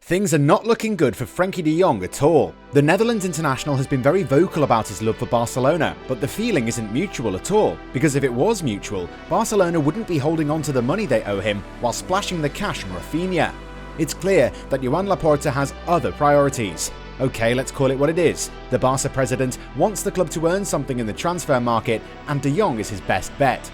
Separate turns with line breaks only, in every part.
Things are not looking good for Frenkie De Jong at all. The Netherlands international has been very vocal about his love for Barcelona, but the feeling isn't mutual at all, because if it was mutual, Barcelona wouldn't be holding on to the money they owe him while splashing the cash on Raphinha. It's clear that Joan Laporta has other priorities. Okay, let's call it what it is. The Barca president wants the club to earn something in the transfer market, and De Jong is his best bet.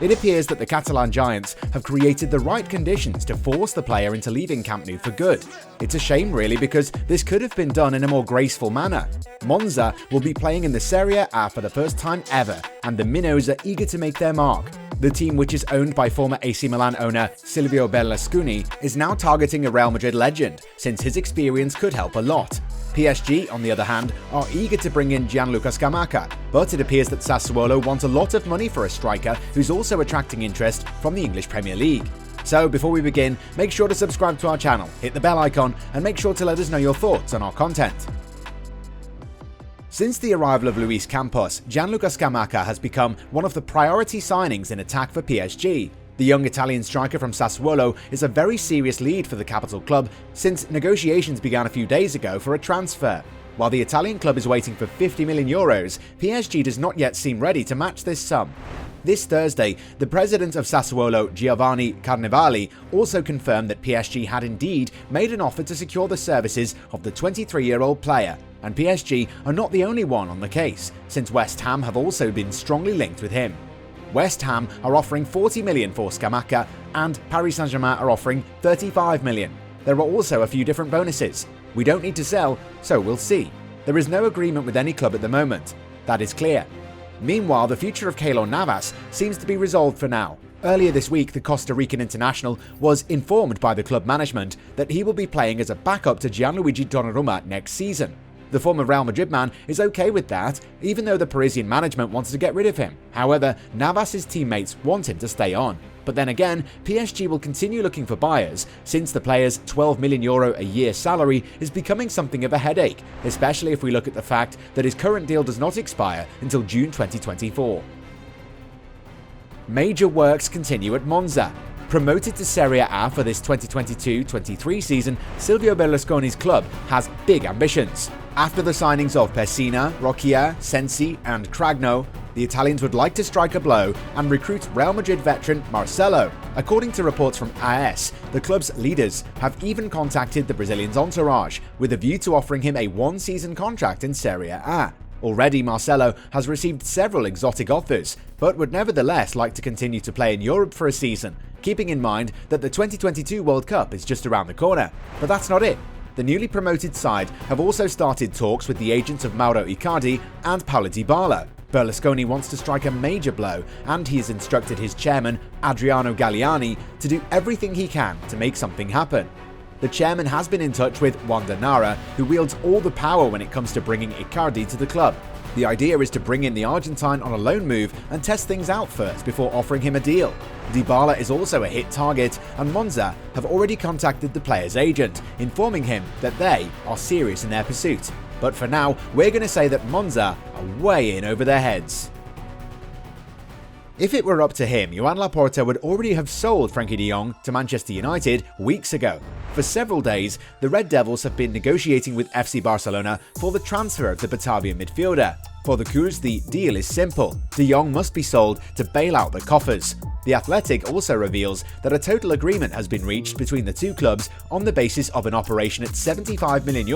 It appears that the Catalan giants have created the right conditions to force the player into leaving Camp Nou for good. It's a shame really, because this could have been done in a more graceful manner. Monza will be playing in the Serie A for the first time ever, and the minnows are eager to make their mark. The team, which is owned by former AC Milan owner Silivio Berlescuni, is now targeting a Real Madrid legend, since his experience could help a lot. PSG, on the other hand, are eager to bring in Gianluca Scamacca, but it appears that Sassuolo want a lot of money for a striker who's also attracting interest from the English Premier League. So before we begin, make sure to subscribe to our channel, hit the bell icon, and make sure to let us know your thoughts on our content. Since the arrival of Luis Campos, Gianluca Scamacca has become one of the priority signings in attack for PSG. The young Italian striker from Sassuolo is a very serious lead for the capital club, since negotiations began a few days ago for a transfer. While the Italian club is waiting for €50 million, PSG does not yet seem ready to match this sum. This Thursday, the president of Sassuolo, Giovanni Carnevali, also confirmed that PSG had indeed made an offer to secure the services of the 23-year-old player. And PSG are not the only one on the case, since West Ham have also been strongly linked with him. West Ham are offering $40 million for Scamacca, and Paris Saint-Germain are offering $35 million. There are also a few different bonuses. We don't need to sell, so we'll see. There is no agreement with any club at the moment. That is clear. Meanwhile, the future of Keylor Navas seems to be resolved for now. Earlier this week, the Costa Rican international was informed by the club management that he will be playing as a backup to Gianluigi Donnarumma next season. The former Real Madrid man is okay with that, even though the Parisian management wants to get rid of him. However, Navas's teammates want him to stay on. But then again, PSG will continue looking for buyers, since the player's €12 million a year salary is becoming something of a headache, especially if we look at the fact that his current deal does not expire until June 2024. Major works continue at Monza. Promoted to Serie A for this 2022-23 season, Silivio Berlescuni's club has big ambitions. After the signings of Pessina, Raphinha, Sensi and Cragno, the Italians would like to strike a blow and recruit Real Madrid veteran Marcelo. According to reports from AS, the club's leaders have even contacted the Brazilian's entourage with a view to offering him a one-season contract in Serie A. Already, Marcelo has received several exotic offers, but would nevertheless like to continue to play in Europe for a season, keeping in mind that the 2022 World Cup is just around the corner. But that's not it. The newly promoted side have also started talks with the agents of Mauro Icardi and Paulo Dybala. Berlusconi wants to strike a major blow, and he has instructed his chairman, Adriano Galliani, to do everything he can to make something happen. The chairman has been in touch with Wanda Nara, who wields all the power when it comes to bringing Icardi to the club. The idea is to bring in the Argentine on a loan move and test things out first before offering him a deal. Dybala is also a hit target, and Monza have already contacted the player's agent, informing him that they are serious in their pursuit. But for now, we're going to say that Monza are way in over their heads. If it were up to him, Joan Laporta would already have sold Frenkie De Jong to Manchester United weeks ago. For several days, the Red Devils have been negotiating with FC Barcelona for the transfer of the Batavian midfielder. For the Coos, the deal is simple. De Jong must be sold to bail out the coffers. The Athletic also reveals that a total agreement has been reached between the two clubs on the basis of an operation at €75 million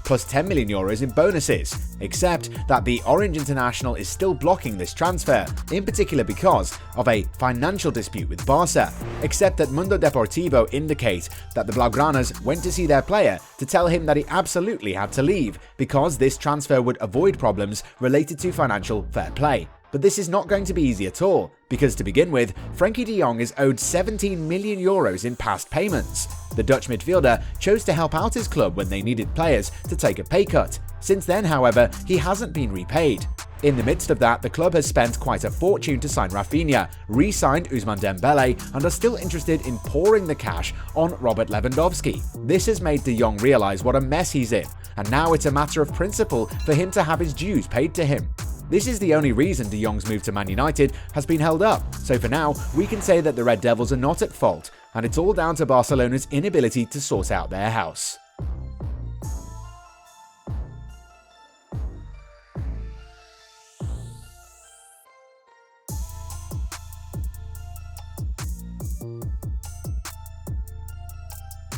plus €10 million in bonuses, except that the Orange International is still blocking this transfer, in particular because of a financial dispute with Barca, except that Mundo Deportivo indicate that the Blaugranas went to see their player to tell him that he absolutely had to leave, because this transfer would avoid problems related to financial fair play. But this is not going to be easy at all, because to begin with, Frenkie de Jong is owed €17 million in past payments. The Dutch midfielder chose to help out his club when they needed players to take a pay cut. Since then, however, he hasn't been repaid. In the midst of that, the club has spent quite a fortune to sign Raphinha, re-signed Ousmane Dembele, and are still interested in pouring the cash on Robert Lewandowski. This has made de Jong realise what a mess he's in, and now it's a matter of principle for him to have his dues paid to him. This is the only reason De Jong's move to Man United has been held up, so for now, we can say that the Red Devils are not at fault, and it's all down to Barcelona's inability to sort out their house.